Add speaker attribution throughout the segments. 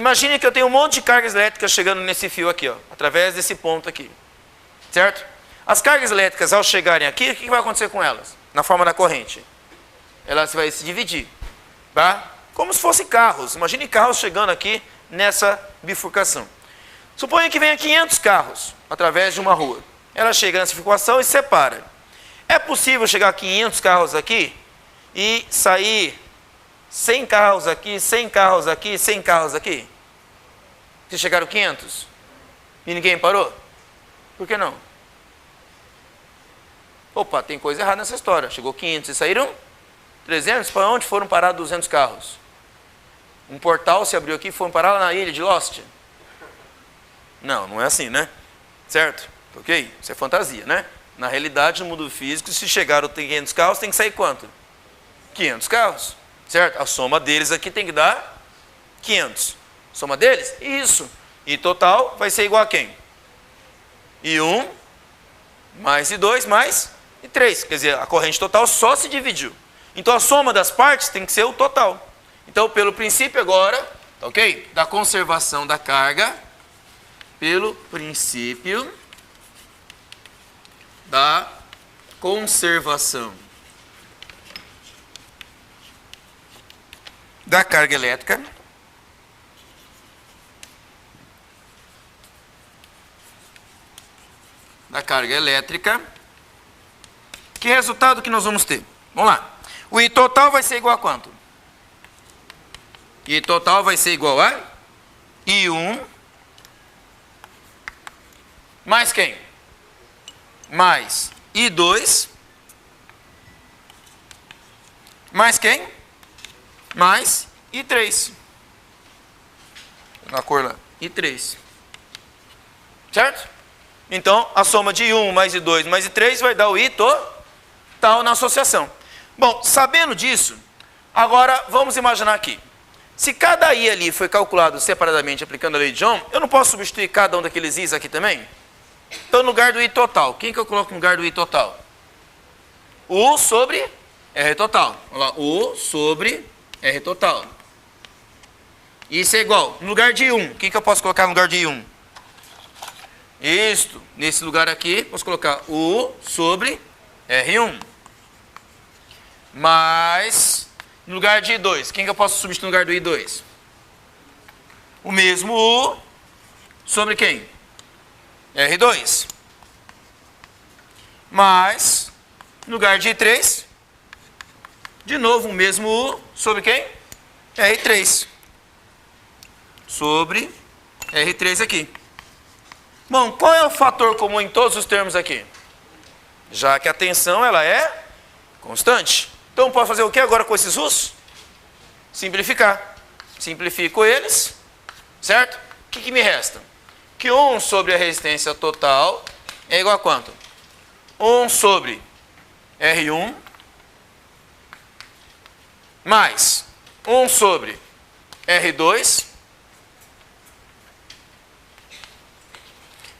Speaker 1: Imagine que eu tenho um monte de cargas elétricas chegando nesse fio aqui, ó, através desse ponto aqui. Certo? As cargas elétricas, ao chegarem aqui, o que vai acontecer com elas? Na forma da corrente. Elas vão se dividir. Tá? Como se fossem carros. Imagine carros chegando aqui nessa bifurcação. Suponha que venha 500 carros através de uma rua. Ela chega nessa bifurcação e separa. É possível chegar a 500 carros aqui e sair 100 carros aqui, 100 carros aqui, 100 carros aqui? Se chegaram 500 e ninguém parou? Por que não? Opa, tem coisa errada nessa história. Chegou 500 e saíram 300? Para onde foram parar 200 carros? Um portal se abriu aqui e foram parar lá na ilha de Lost? Não, não é assim, né? Certo? Ok? Isso é fantasia, né? Na realidade, no mundo físico, se chegaram 500 carros, tem que sair quanto? 500 carros. Certo? A soma deles aqui tem que dar 500. Soma deles? Isso. E total vai ser igual a quem? I1 mais I2 mais I3. Quer dizer, a corrente total só se dividiu. Então a soma das partes tem que ser o total. Então, pelo princípio agora, ok? Da conservação da carga, pelo princípio da conservação da carga elétrica, que resultado que nós vamos ter? Vamos lá. O I total vai ser igual a quanto? I total vai ser igual a I1 mais quem? Mais I2 mais quem? Mais I3. Na cor lá, I3. Certo? Então, a soma de I1 mais I2 mais I3 vai dar o I total na associação. Bom, sabendo disso, agora vamos imaginar aqui. Se cada I ali foi calculado separadamente aplicando a lei de Ohm, eu não posso substituir cada um daqueles I's aqui também? Então, no lugar do I total, quem que eu coloco no lugar do I total? U sobre R total. Olha lá, U sobre R total. Isso é igual. No lugar de I1, quem que eu posso colocar no lugar de I1? Isto. Nesse lugar aqui, posso colocar U sobre R1. Mais, no lugar de I2, quem que eu posso substituir no lugar do I2? O mesmo U sobre quem? R2. Mais, no lugar de I3, de novo o mesmo U sobre quem? R3. Sobre R3 aqui. Bom, qual é o fator comum em todos os termos aqui? Já que a tensão ela é constante. Então pode fazer o que agora com esses U's? Simplificar. Simplifico eles, certo? O que me resta? Que 1 sobre a resistência total é igual a quanto? 1 sobre R1 mais 1 sobre R2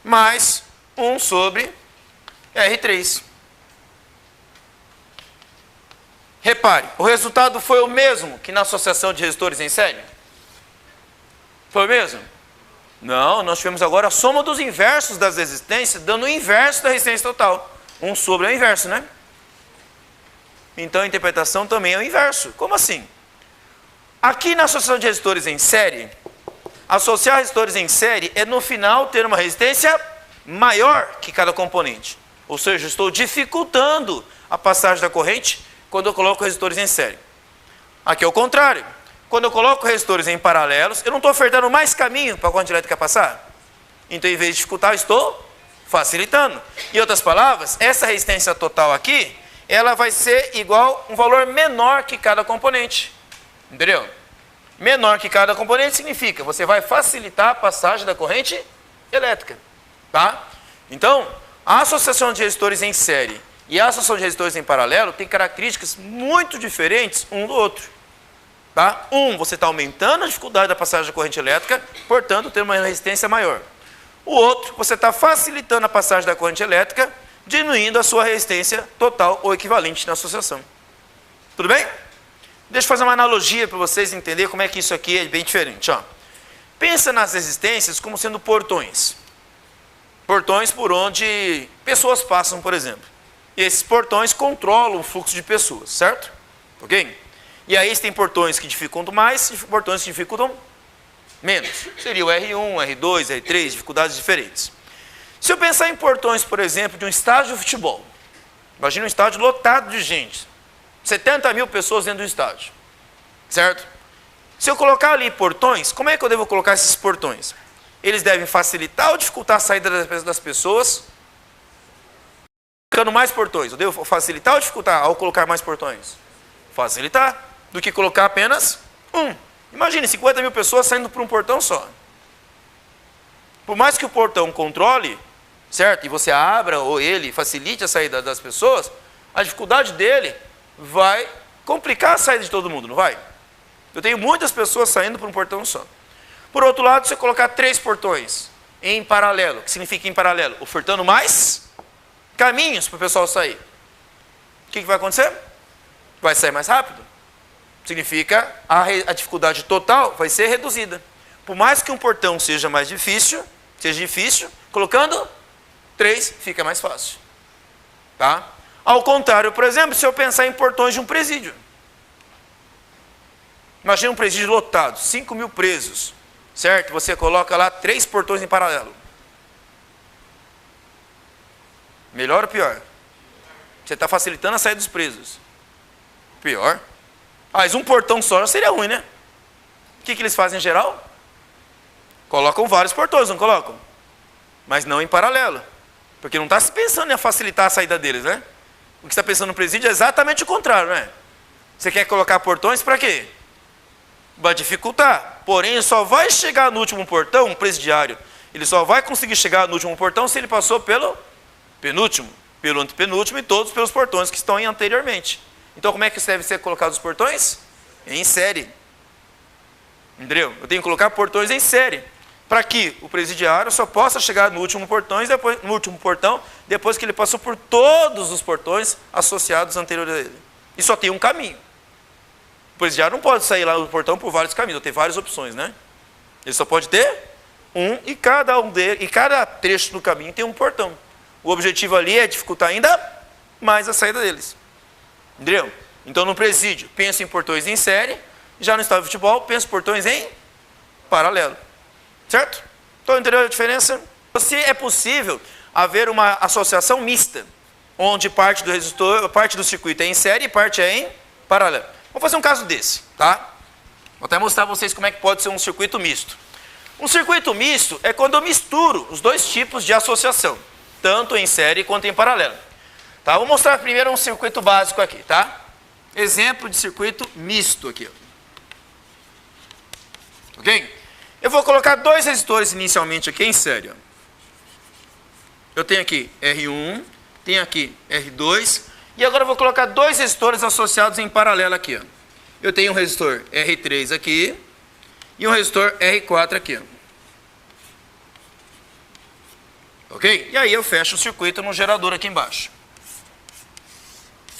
Speaker 1: mais 1 sobre R3. Repare, o resultado foi o mesmo que na associação de resistores em série? Foi o mesmo? Não, nós tivemos agora a soma dos inversos das resistências, dando o inverso da resistência total. 1 sobre é o inverso, né? Então a interpretação também é o inverso. Como assim? Aqui na associação de resistores em série, associar resistores em série é no final ter uma resistência maior que cada componente. Ou seja, eu estou dificultando a passagem da corrente quando eu coloco resistores em série. Aqui é o contrário. Quando eu coloco resistores em paralelos, eu não estou ofertando mais caminho para a corrente elétrica passar. Então, em vez de dificultar, eu estou facilitando. Em outras palavras, essa resistência total aqui, ela vai ser igual a um valor menor que cada componente. Entendeu? Menor que cada componente significa você vai facilitar a passagem da corrente elétrica. Tá? Então, a associação de resistores em série e a associação de resistores em paralelo tem características muito diferentes um do outro. Tá? Você está aumentando a dificuldade da passagem da corrente elétrica, portanto, tem uma resistência maior. O outro, você está facilitando a passagem da corrente elétrica, diminuindo a sua resistência total ou equivalente na associação. Tudo bem? Deixa eu fazer uma analogia para vocês entenderem como é que isso aqui é bem diferente. Ó. Pensa nas resistências como sendo portões. Portões por onde pessoas passam, por exemplo. E esses portões controlam o fluxo de pessoas, certo? Ok? E aí tem portões que dificultam mais e portões que dificultam menos. Seria o R1, R2, R3, dificuldades diferentes. Se eu pensar em portões, por exemplo, de um estádio de futebol. Imagina um estádio lotado de gente. 70 mil pessoas dentro do estádio. Certo? Se eu colocar ali portões, como é que eu devo colocar esses portões? Eles devem facilitar ou dificultar a saída das pessoas? Colocando mais portões. Eu devo facilitar ou dificultar ao colocar mais portões? Facilitar. Do que colocar apenas um. Imagine 50 mil pessoas saindo por um portão só. Por mais que o portão controle, certo? E você abra ou ele facilite a saída das pessoas, a dificuldade dele vai complicar a saída de todo mundo, não vai? Eu tenho muitas pessoas saindo por um portão só. Por outro lado, se eu colocar 3 portões em paralelo, que significa em paralelo? Ofertando mais caminhos para o pessoal sair. O que vai acontecer? Vai sair mais rápido. Significa a dificuldade total vai ser reduzida. Por mais que um portão seja difícil, colocando 3 fica mais fácil. Tá? Ao contrário, por exemplo, se eu pensar em portões de um presídio. Imagina um presídio lotado, 5 mil presos, certo? Você coloca lá 3 portões em paralelo. Melhor ou pior? Você está facilitando a saída dos presos. Pior. Mas um portão só já seria ruim, né? O que eles fazem em geral? Colocam vários portões, não colocam? Mas não em paralelo. Porque não está se pensando em facilitar a saída deles, né? O que está pensando no presídio é exatamente o contrário, né? Você quer colocar portões para quê? Vai dificultar. Porém, só vai chegar no último portão, um presidiário, ele só vai conseguir chegar no último portão se ele passou pelo penúltimo, pelo antepenúltimo e todos pelos portões que estão aí anteriormente. Então, como é que devem ser colocados os portões? Em série. Entendeu? Eu tenho que colocar portões em série, para que o presidiário só possa chegar no último portão, depois que ele passou por todos os portões associados anteriores a ele. E só tem um caminho. O presidiário não pode sair lá do portão por vários caminhos, tem várias opções, né? Ele só pode ter um, e cada trecho do caminho tem um portão. O objetivo ali é dificultar ainda mais a saída deles. Entendeu? Então, no presídio, pensa em portões em série. Já no estádio de futebol, pensa em portões em paralelo. Certo? Então, entendeu a diferença? Se é possível haver uma associação mista, onde parte do resistor, parte do circuito é em série e parte é em paralelo. Vou fazer um caso desse, tá? Vou até mostrar para vocês como é que pode ser um circuito misto. Um circuito misto é quando eu misturo os dois tipos de associação, tanto em série quanto em paralelo. Tá? Vou mostrar primeiro um circuito básico aqui, tá? Exemplo de circuito misto aqui. Ok? Eu vou colocar 2 resistores inicialmente aqui em série. Eu tenho aqui R1, tenho aqui R2, e agora eu vou colocar 2 resistores associados em paralelo aqui. Ó. Eu tenho um resistor R3 aqui e um resistor R4 aqui. Ó. Ok? E aí eu fecho o circuito no gerador aqui embaixo.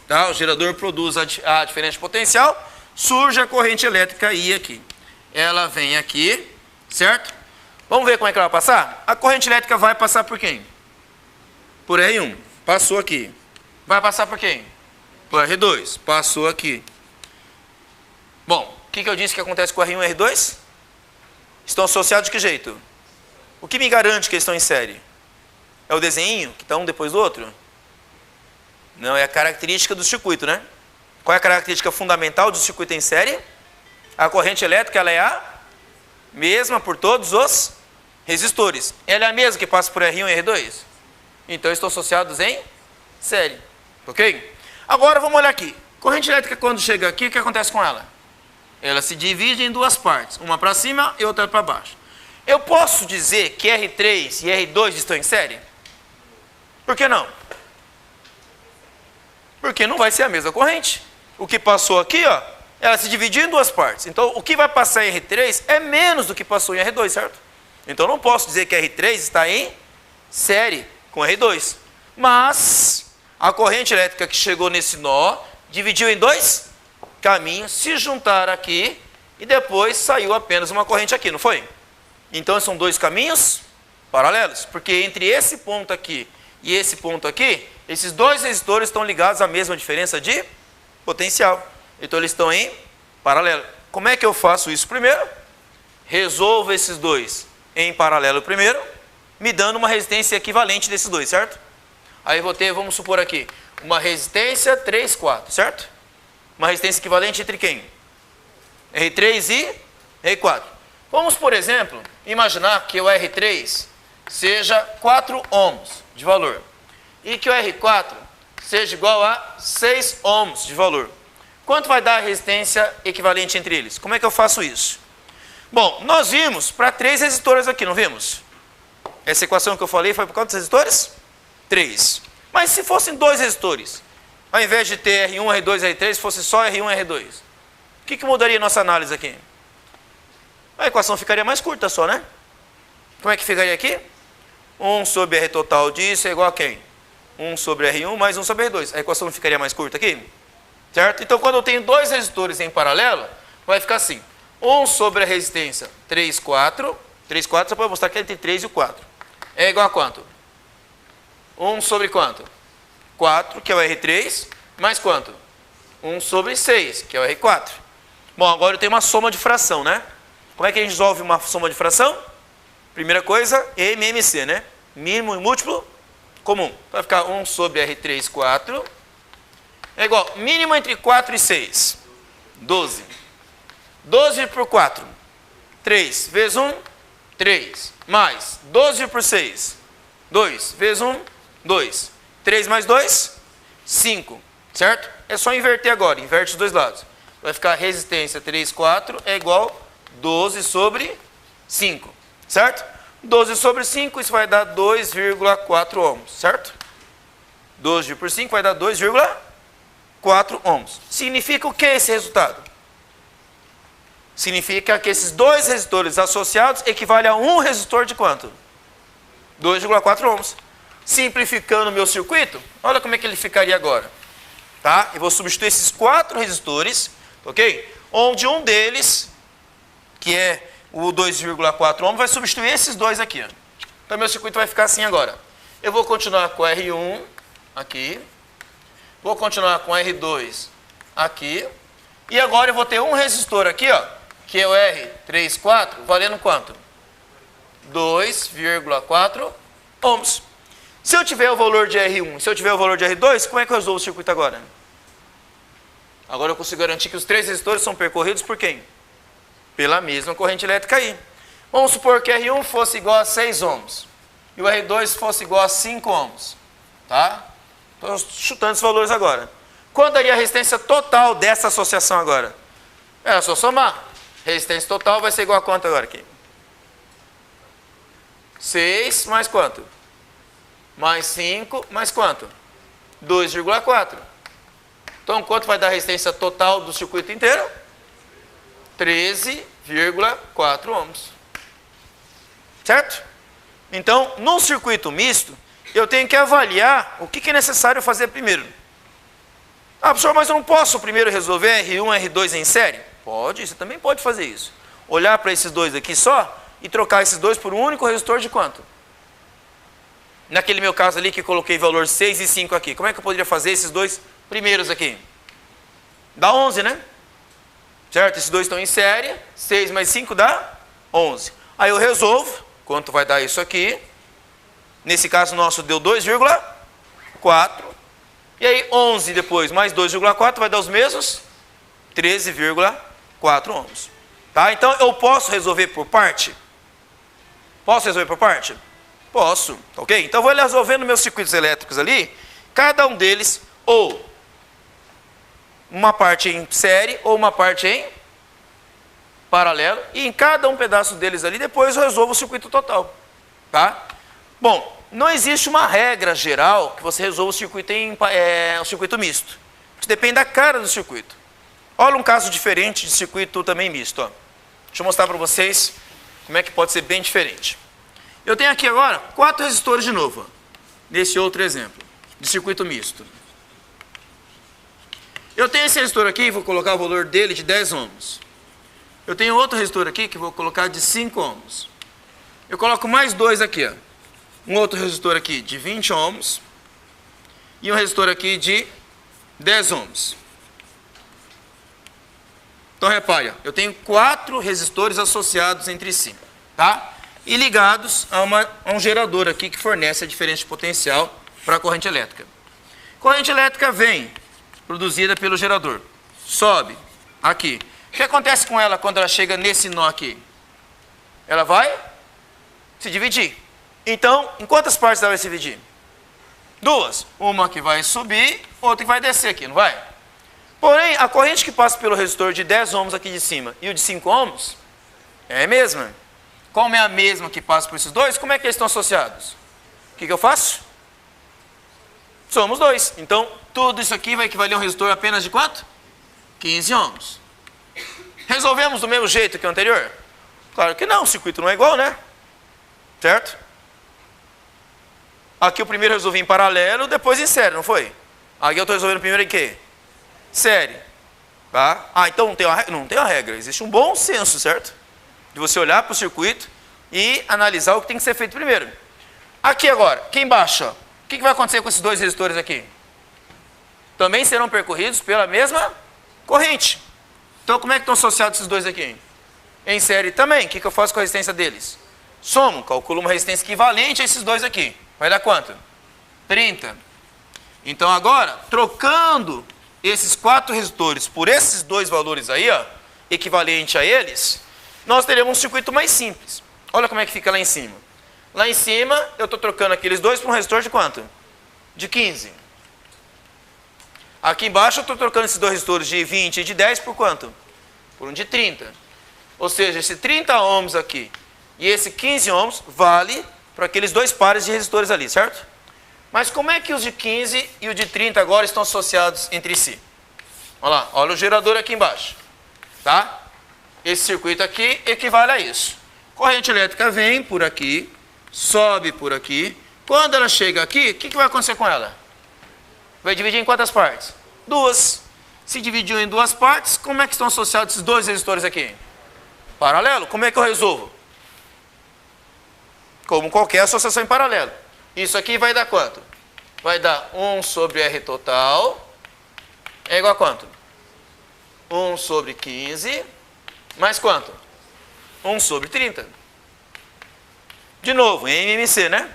Speaker 1: Tá? O gerador produz a diferença de potencial, surge a corrente elétrica I aqui. Ela vem aqui, certo? Vamos ver como é que ela vai passar? A corrente elétrica vai passar por quem? Por R1. Passou aqui. Vai passar por quem? Por R2. Passou aqui. Bom, o que eu disse que acontece com R1 e R2? Estão associados de que jeito? O que me garante que eles estão em série? É o desenho que está um depois do outro? Não, é a característica do circuito, né? Qual é a característica fundamental do circuito em série? A corrente elétrica ela é a mesma por todos os resistores. Ela é a mesma que passa por R1 e R2? Então, estão associados em série. Ok? Agora, vamos olhar aqui. Corrente elétrica, quando chega aqui, o que acontece com ela? Ela se divide em 2 partes. Uma para cima e outra para baixo. Eu posso dizer que R3 e R2 estão em série? Por que não? Porque não vai ser a mesma corrente. O que passou aqui, ó, ela se dividiu em 2 partes. Então, o que vai passar em R3 é menos do que passou em R2, certo? Então, não posso dizer que R3 está em série com R2. Mas, a corrente elétrica que chegou nesse nó, dividiu em 2 caminhos, se juntaram aqui, e depois saiu apenas uma corrente aqui, não foi? Então são dois caminhos paralelos, porque entre esse ponto aqui e esse ponto aqui, esses dois resistores estão ligados à mesma diferença de potencial. Então eles estão em paralelo. Como é que eu faço isso primeiro? Resolvo esses dois em paralelo primeiro, me dando uma resistência equivalente desses dois, certo? Aí vou ter, vamos supor aqui, uma resistência 3, 4, certo? Uma resistência equivalente entre quem? R3 e R4. Vamos, por exemplo, imaginar que o R3 seja 4 ohms de valor e que o R4 seja igual a 6 ohms de valor. Quanto vai dar a resistência equivalente entre eles? Como é que eu faço isso? Bom, nós vimos para 3 resistores aqui, não vimos? Essa equação que eu falei foi por quantos resistores? 3. Mas se fossem 2 resistores, ao invés de ter R1, R2, R3, fosse só R1 e R2, o que mudaria a nossa análise aqui? A equação ficaria mais curta só, né? Como é que ficaria aqui? 1 sobre R total disso é igual a quem? 1 sobre R1 mais 1 sobre R2. A equação não ficaria mais curta aqui? Certo? Então, quando eu tenho 2 resistores em paralelo, vai ficar assim. 1 sobre a resistência 3, 4. 3, 4, só para mostrar que é entre 3 e o 4. É igual a quanto? 1 sobre quanto? 4, que é o R3, mais quanto? 1 sobre 6, que é o R4. Bom, agora eu tenho uma soma de fração, né? Como é que a gente resolve uma soma de fração? Primeira coisa, MMC, né? Mínimo e múltiplo comum. Vai ficar 1 sobre R3, 4. É igual, mínimo entre 4 e 6. 12. 12 por 4. 3 vezes 1, 3. Mais 12 por 6. 2 vezes 1, 2. 3 mais 2, 5. Certo? É só inverter agora. Inverte os dois lados. Vai ficar resistência 3, 4 é igual 12 sobre 5. Certo? 12 sobre 5, isso vai dar 2,4 ohms. Certo? 12 por 5 vai dar 2,4 ohms. Significa o que esse resultado? Significa que esses dois resistores associados equivalem a um resistor de quanto? 2,4 ohms. Simplificando o meu circuito, olha como é que ele ficaria agora. Tá? Eu vou substituir esses 4 resistores, ok? Onde um deles, que é o 2,4 ohms, vai substituir esses dois aqui. Ó. Então, meu circuito vai ficar assim agora. Eu vou continuar com R1 aqui. Vou continuar com R2 aqui. E agora eu vou ter um resistor aqui, ó, que é o R34, valendo quanto? 2,4 ohms. Se eu tiver o valor de R1, se eu tiver o valor de R2, como é que eu resolvo o circuito agora? Agora eu consigo garantir que os 3 resistores são percorridos por quem? Pela mesma corrente elétrica aí. Vamos supor que R1 fosse igual a 6 ohms e o R2 fosse igual a 5 ohms. Tá? Estou chutando esses valores agora. Quanto daria a resistência total dessa associação agora? É só somar. Resistência total vai ser igual a quanto agora aqui? 6 mais quanto? Mais 5 mais quanto? 2,4. Então, quanto vai dar a resistência total do circuito inteiro? 13,4 ohms. Certo? Então, num circuito misto, eu tenho que avaliar o que é necessário fazer primeiro. Ah, professor, mas eu não posso primeiro resolver R1 e R2 em série? Pode, você também pode fazer isso. Olhar para esses dois aqui só e trocar esses dois por um único resistor de quanto? Naquele meu caso ali que coloquei valor 6 e 5 aqui. Como é que eu poderia fazer esses dois primeiros aqui? Dá 11, né? Certo? Esses dois estão em série. 6 mais 5 dá 11. Aí eu resolvo. Quanto vai dar isso aqui? Nesse caso nosso deu 2,4. E aí 11 depois mais 2,4 vai dar os mesmos 13,4 ohms. Tá? Então eu posso resolver por parte? Posso resolver por parte? Posso, ok? Então eu vou resolvendo meus circuitos elétricos ali, cada um deles, ou uma parte em série, ou uma parte em paralelo, e em cada um pedaço deles ali, depois eu resolvo o circuito total. Tá? Bom, não existe uma regra geral que você resolva o circuito um circuito misto. Isso depende da cara do circuito. Olha um caso diferente de circuito também misto. Ó. Deixa eu mostrar para vocês como é que pode ser bem diferente. Eu tenho aqui agora 4 resistores de novo, ó, nesse outro exemplo, de circuito misto. Eu tenho esse resistor aqui, vou colocar o valor dele de 10 ohms. Eu tenho outro resistor aqui que vou colocar de 5 ohms. Eu coloco mais dois aqui, ó. Um outro resistor aqui de 20 ohms e um resistor aqui de 10 ohms. Então repare, eu tenho 4 resistores associados entre si, tá? E ligados a um gerador aqui que fornece a diferença de potencial para a corrente elétrica. Corrente elétrica vem, produzida pelo gerador, sobe aqui. O que acontece com ela quando ela chega nesse nó aqui? Ela vai se dividir. Então, em quantas partes ela vai se dividir? 2. Uma que vai subir, outra que vai descer aqui, não vai? Porém, a corrente que passa pelo resistor de 10 ohms aqui de cima e o de 5 ohms é a mesma. Como é a mesma que passa por esses dois, como é que eles estão associados? O que eu faço? Somos 2. Então, tudo isso aqui vai equivaler a um resistor apenas de quanto? 15 ohms. Resolvemos do mesmo jeito que o anterior? Claro que não, o circuito não é igual, né? Certo? Aqui o primeiro eu resolvi em paralelo, depois em série, não foi? Aqui eu estou resolvendo primeiro em quê? Série. Tá? Então não tem uma regra. Existe um bom senso, certo? De você olhar para o circuito e analisar o que tem que ser feito primeiro. Aqui agora, aqui embaixo, ó, o que vai acontecer com esses dois resistores aqui? Também serão percorridos pela mesma corrente. Então como é que estão associados esses dois aqui? Em série também. O que eu faço com a resistência deles? Somo, calculo uma resistência equivalente a esses dois aqui. Vai dar quanto? 30. Então agora, trocando esses 4 resistores por esses dois valores aí, ó, equivalente a eles, nós teremos um circuito mais simples. Olha como é que fica lá em cima. Lá em cima, eu estou trocando aqueles dois por um resistor de quanto? De 15. Aqui embaixo, eu estou trocando esses dois resistores de 20 e de 10 por quanto? Por um de 30. Ou seja, esse 30 ohms aqui e esse 15 ohms vale para aqueles dois pares de resistores ali, certo? Mas como é que os de 15 e o de 30 agora estão associados entre si? Olha lá, olha o gerador aqui embaixo. Tá? Esse circuito aqui equivale a isso. Corrente elétrica vem por aqui, sobe por aqui. Quando ela chega aqui, o que vai acontecer com ela? Vai dividir em quantas partes? 2. Se dividiu em 2 partes, como é que estão associados esses dois resistores aqui? Paralelo. Como é que eu resolvo? Como qualquer associação em paralelo. Isso aqui vai dar quanto? Vai dar 1 sobre R total é igual a quanto? 1 sobre 15 mais quanto? 1 sobre 30. De novo, em MMC, né?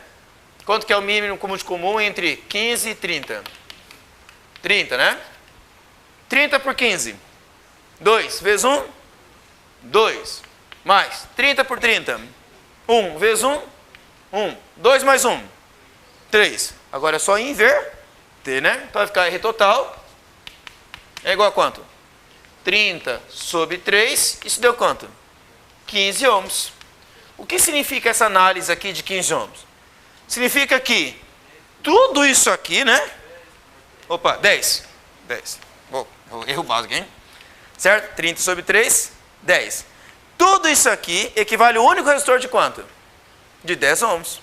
Speaker 1: Quanto que é o mínimo comum entre 15 e 30? 30, né? 30 por 15. 2 vezes 1, 2. Mais 30 por 30. 1 vezes 1, 1. 2 mais 1, 3. Agora é só inverter, né? Então vai ficar R total é igual a quanto? 30 sobre 3. Isso deu quanto? 15 ohms. O que significa essa análise aqui de 15 ohms? Significa que tudo isso aqui, né? Opa, 10. 10. Erro básico, hein? Certo? 30 sobre 3, 10. Tudo isso aqui equivale ao único resistor de quanto? De 10 ohms.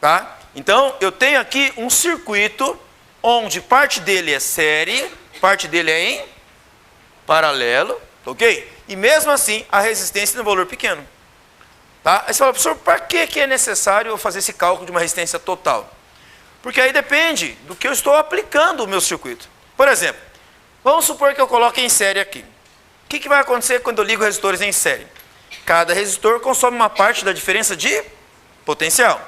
Speaker 1: Tá? Então, eu tenho aqui um circuito onde parte dele é série, parte dele é em paralelo, ok? E mesmo assim, a resistência tem um valor pequeno. Tá? Aí você fala, professor, para que é necessário eu fazer esse cálculo de uma resistência total? Porque aí depende do que eu estou aplicando o meu circuito. Por exemplo, vamos supor que eu coloque em série aqui. O que vai acontecer quando eu ligo resistores em série? Cada resistor consome uma parte da diferença de potencial.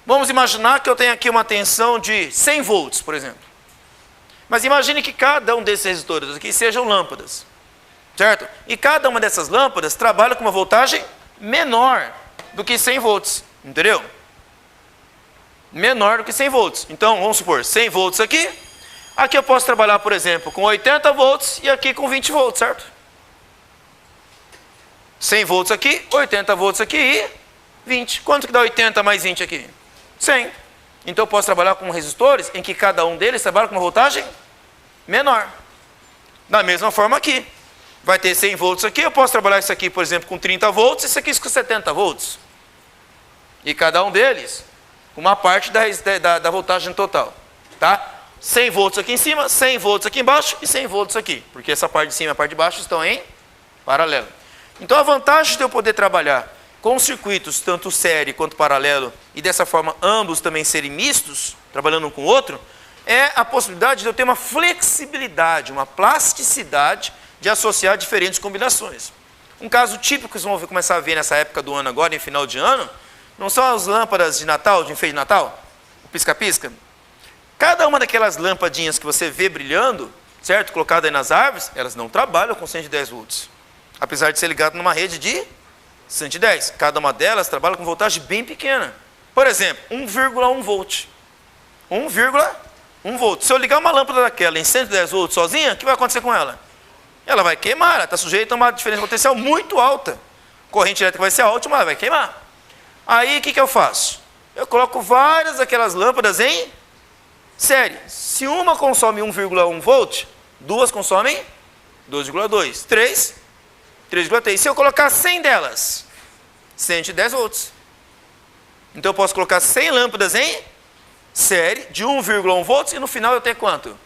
Speaker 1: Vamos imaginar que eu tenho aqui uma tensão de 100 volts, por exemplo. Mas imagine que cada um desses resistores aqui sejam lâmpadas. Certo? E cada uma dessas lâmpadas trabalha com uma voltagem menor do que 100 volts. Entendeu? Menor do que 100 volts. Então, vamos supor, 100 volts aqui. Aqui eu posso trabalhar, por exemplo, com 80 volts e aqui com 20 volts, certo? 100 volts aqui, 80 volts aqui e 20. Quanto que dá 80 mais 20 aqui? 100. Então eu posso trabalhar com resistores em que cada um deles trabalha com uma voltagem menor. Da mesma forma aqui. Vai ter 100 volts aqui, eu posso trabalhar isso aqui, por exemplo, com 30 volts e isso aqui com 70 volts. E cada um deles com uma parte da voltagem total. Tá? 100 volts aqui em cima, 100 volts aqui embaixo e 100 volts aqui. Porque essa parte de cima e a parte de baixo estão em paralelo. Então a vantagem de eu poder trabalhar com circuitos, tanto série quanto paralelo, e dessa forma ambos também serem mistos, trabalhando um com o outro, é a possibilidade de eu ter uma flexibilidade, uma plasticidade de associar diferentes combinações. Um caso típico que vocês vão começar a ver nessa época do ano agora, em final de ano, não são as lâmpadas de Natal, de enfeite de Natal? O pisca-pisca? Cada uma daquelas lampadinhas que você vê brilhando, certo? Colocada aí nas árvores, elas não trabalham com 110 volts. Apesar de ser ligado numa rede de 110. Cada uma delas trabalha com voltagem bem pequena. Por exemplo, 1,1 volt. 1,1 volt. Se eu ligar uma lâmpada daquela em 110 volts sozinha, o que vai acontecer com ela? Ela vai queimar, ela está sujeita a uma diferença potencial muito alta. A corrente elétrica vai ser alta, mas ela vai queimar. Aí, o que eu faço? Eu coloco várias daquelas lâmpadas em série. Se uma consome 1,1 volt, duas consomem 2,2. 3,3. Se eu colocar 100 delas, 110 volts. Então, eu posso colocar 100 lâmpadas em série de 1,1 volts e no final eu tenho quanto?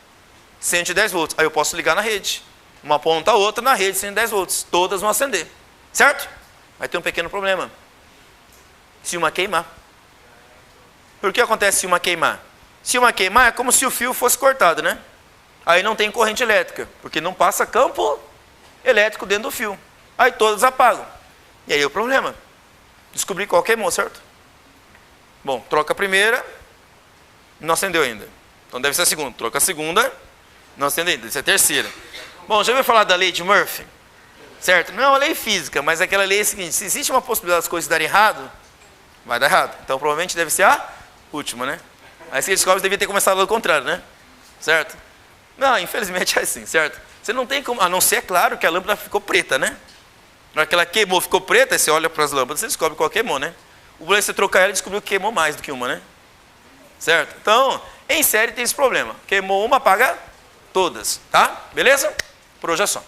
Speaker 1: 110 volts. Aí eu posso ligar na rede. Uma ponta a outra na rede, 110 volts. Todas vão acender. Certo? Vai ter um pequeno problema. Se uma queimar. Por que acontece se uma queimar? Se uma queimar é como se o fio fosse cortado, né? Aí não tem corrente elétrica, porque não passa campo elétrico dentro do fio. Aí todas apagam. E aí é o problema. Descobri qual queimou, certo? Bom, troca a primeira, não acendeu ainda. Então deve ser a segunda. Troca a segunda, não acendeu ainda. Deve ser a terceira. Bom, já ouviu falar da lei de Murphy? Certo? Não é uma lei física, mas aquela lei é a seguinte: se existe uma possibilidade das coisas darem errado, vai dar errado. Então provavelmente deve ser a última, né? Aí se descobre, devia ter começado ao contrário, né? Certo? Não, infelizmente é assim, certo? Você não tem como, a não ser, claro, que a lâmpada ficou preta, né? Na hora que ela queimou, ficou preta, aí você olha para as lâmpadas, você descobre qual queimou, né? O problema é você trocar ela e descobriu que queimou mais do que uma, né? Certo? Então, em série tem esse problema. Queimou uma, apaga todas, tá? Beleza? Por hoje é só.